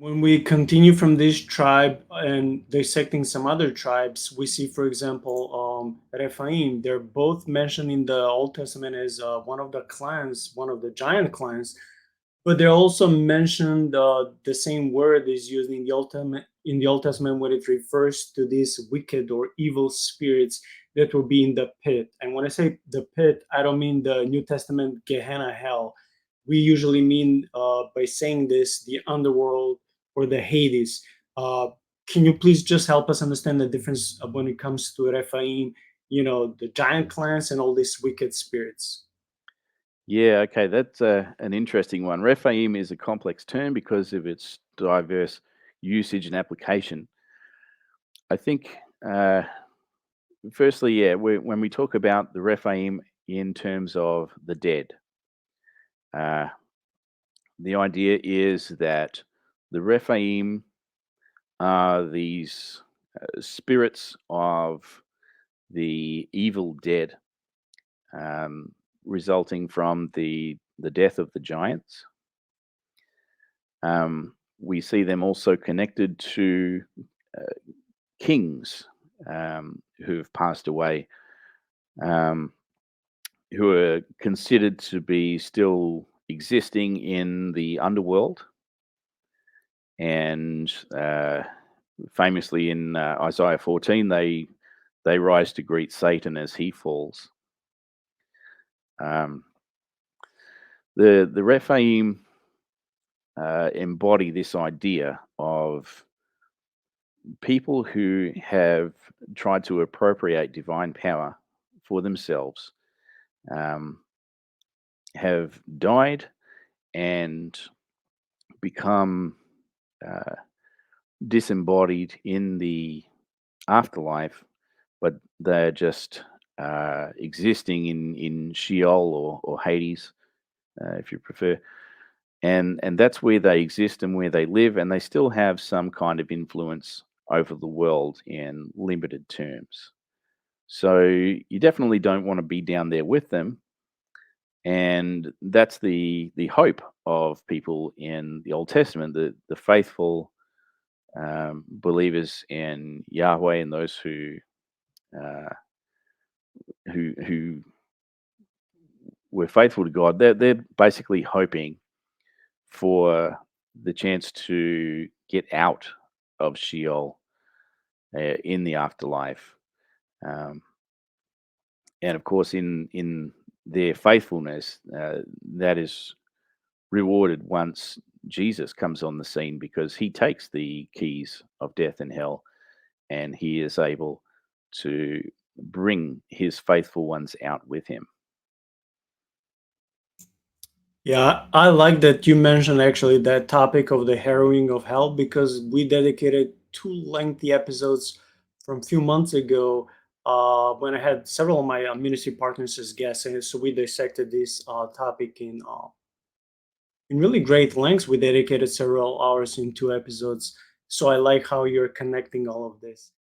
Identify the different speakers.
Speaker 1: When we continue from this tribe and dissecting some other tribes, we see, for example, Rephaim. They're both mentioned in the Old Testament as one of the clans, one of the giant clans, but they're also mentioned. The same word is used in the Old Testament when it refers to these wicked or evil spirits that will be in the pit. And when I say the pit, I don't mean the New Testament Gehenna hell. We usually mean by saying this the underworld or the Hades. Uh, can you please just help us understand the difference when it comes to Rephaim, the giant clans and all these wicked spirits?
Speaker 2: Yeah, okay, that's an interesting one. Rephaim is a complex term because of its diverse usage and application. I think, firstly, yeah, when we talk about the Rephaim in terms of the dead, uh, the idea is that the Rephaim are these spirits of the evil dead, um, resulting from the death of the giants. We see them also connected to uh, kings who have passed away, um, who are considered to be still existing in the underworld. And famously in Isaiah 14, they rise to greet Satan as he falls. Um, the Rephaim embody this idea of people who have tried to appropriate divine power for themselves, um, have died and become uh, disembodied in the afterlife, but they're just existing in Sheol or Hades, if you prefer. And that's where they exist and where they live, and they still have some kind of influence over the world in limited terms. So you definitely don't want to be down there with them, and that's the hope of people in the Old Testament, the faithful believers in Yahweh and those uh, who were faithful to God. They're basically hoping for the chance to get out of Sheol in the afterlife. Um, and of course, in their faithfulness, that is rewarded once Jesus comes on the scene because he takes the keys of death and hell, and he is able to bring his faithful ones out with him.
Speaker 1: Yeah, I like that you mentioned actually that topic of the harrowing of hell because we dedicated two lengthy episodes from a few months ago when I had several of my ministry partners as guests, and so we dissected this topic in really great lengths. We dedicated several hours in two episodes, so I like how you're connecting all of this.